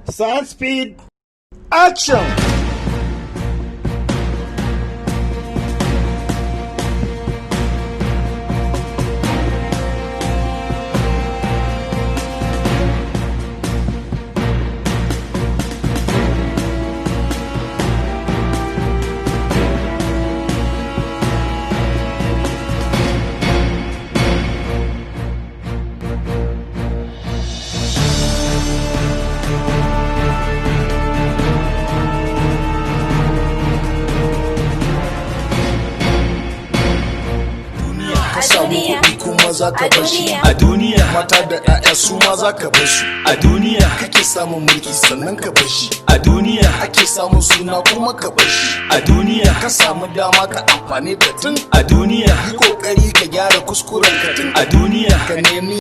Sound speed, action! Ka samu kuɗi kuma za ka bashi a duniya, mata da 'ya'ya su ma za ka bashi a duniya, kake samun mulki sannan ka bashi a duniya, ake samun suna kuma ka bashi a duniya, ka samu dama ka amfani da tun a duniya, yi kokari ka gyara kuskuren ka tun a duniya. ka nemi